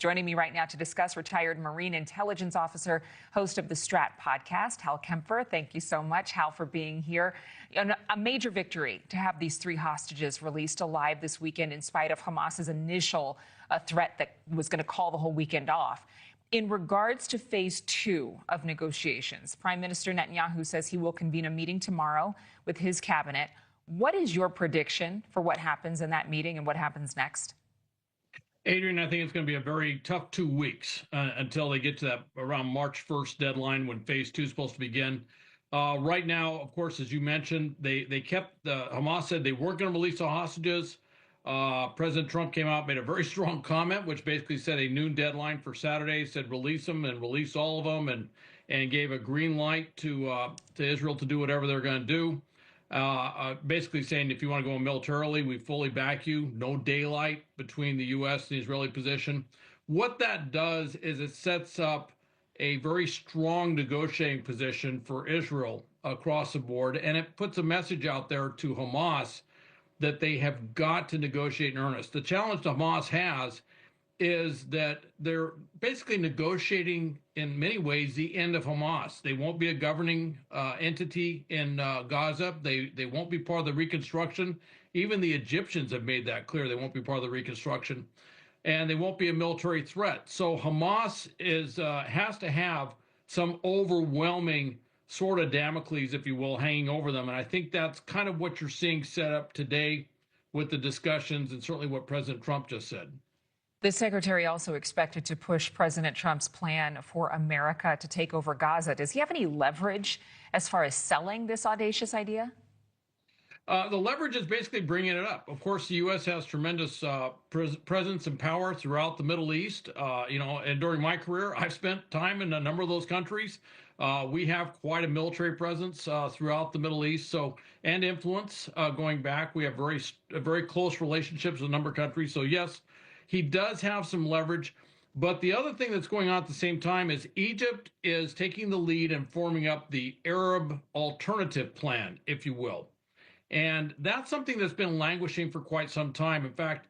Joining me right now to discuss, retired Marine intelligence officer, host of the Strat podcast, Hal Kempfer. Thank you so much, Hal, for being here. A major victory to have these 3 hostages released alive this weekend in spite of Hamas's initial threat that was going to call the whole weekend off. In regards to phase 2 of negotiations, Prime Minister Netanyahu says he will convene a meeting tomorrow with his cabinet. What is your prediction for what happens in that meeting and what happens next? Adrian, I think it's going to be a very tough 2 weeks until they get to that around March 1st deadline when phase 2 is supposed to begin. Right now, of course, as you mentioned, Hamas said they weren't going to release the hostages. President Trump came out, made a very strong comment, which basically said a noon deadline for Saturday, said release them and release all of them, and gave a green light to Israel to do whatever they're going to do. Basically saying if you want to go militarily, we fully back you. No daylight between the U.S. and the Israeli position. What that does is it sets up a very strong negotiating position for Israel across the board, and it puts a message out there to Hamas that they have got to negotiate in earnest. The challenge Hamas has is that they're basically negotiating in many ways the end of Hamas. They won't be a governing entity in Gaza. They won't be part of the reconstruction. Even the Egyptians have made that clear. They won't be part of the reconstruction, and they won't be a military threat. So Hamas has to have some overwhelming sort of Damocles, if you will, hanging over them. And I think that's kind of what you're seeing set up today with the discussions and certainly what President Trump just said. The secretary also expected to push President Trump's plan for America to take over Gaza. Does he have any leverage as far as selling this audacious idea? The leverage is basically bringing it up. Of course, the U.S. has tremendous presence and power throughout the Middle East. And during my career, I've spent time in a number of those countries. We have quite a military presence throughout the Middle East, and influence going back. We have very close relationships with a number of countries. So yes, he does have some leverage. But the other thing that's going on at the same time is Egypt is taking the lead and forming up the Arab alternative plan, if you will. And that's something that's been languishing for quite some time. In fact,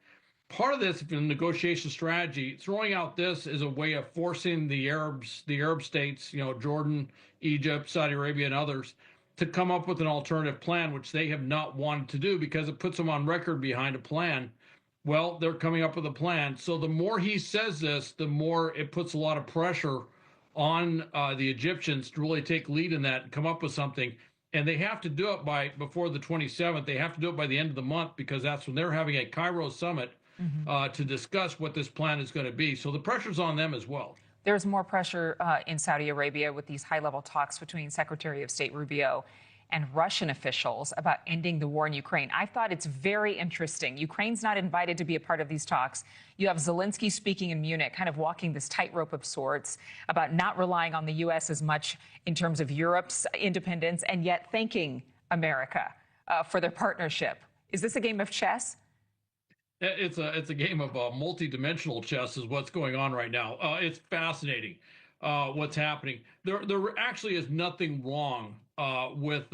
part of this negotiation strategy, throwing out this is a way of forcing the Arab states, Jordan, Egypt, Saudi Arabia, and others, to come up with an alternative plan, which they have not wanted to do because it puts them on record behind a plan. Well, they're coming up with a plan. So the more he says this, the more it puts a lot of pressure on the Egyptians to really take lead in that and come up with something. And they have to do it before the 27th. They have to do it by the end of the month because that's when they're having a Cairo summit to discuss what this plan is going to be. So the pressure's on them as well. There's more pressure in Saudi Arabia with these high-level talks between Secretary of State Rubio and Russian officials about ending the war in Ukraine. I thought it's very interesting. Ukraine's not invited to be a part of these talks. You have Zelensky speaking in Munich, kind of walking this tightrope of sorts about not relying on the U.S. as much in terms of Europe's independence, and yet thanking America for their partnership. Is this a game of chess? It's a game of multi-dimensional chess is what's going on right now. It's fascinating what's happening. There actually is nothing wrong with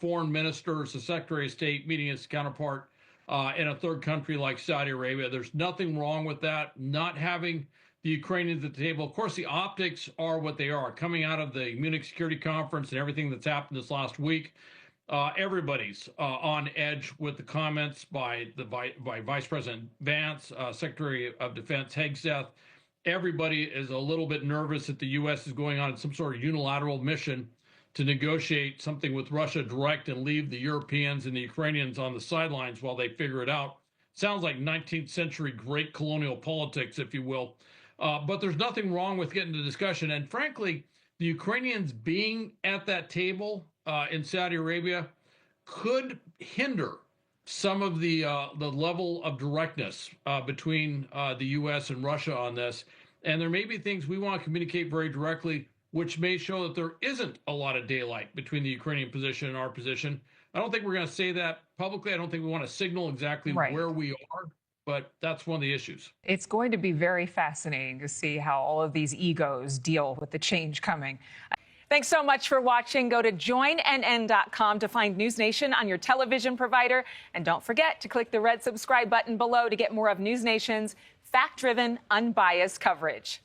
foreign ministers, the Secretary of State meeting his counterpart in a third country like Saudi Arabia. There's nothing wrong with that, not having the Ukrainians at the table. Of course, the optics are what they are. Coming out of the Munich Security Conference and everything that's happened this last week, everybody's on edge with the comments by Vice President Vance, Secretary of Defense Hegseth. Everybody is a little bit nervous that the U.S. is going on some sort of unilateral mission to negotiate something with Russia direct and leave the Europeans and the Ukrainians on the sidelines while they figure it out. Sounds like 19th century great colonial politics, if you will. But there's nothing wrong with getting the discussion. And frankly, the Ukrainians being at that table in Saudi Arabia could hinder some of the level of directness between the U.S. and Russia on this. And there may be things we want to communicate very directly, which may show that there isn't a lot of daylight between the Ukrainian position and our position. I don't think we're going to say that publicly. I don't think we want to signal exactly where we are, but that's one of the issues. It's going to be very fascinating to see how all of these egos deal with the change coming. Thanks so much for watching. Go to joinnn.com to find NewsNation on your television provider. And don't forget to click the red subscribe button below to get more of NewsNation's fact-driven, unbiased coverage.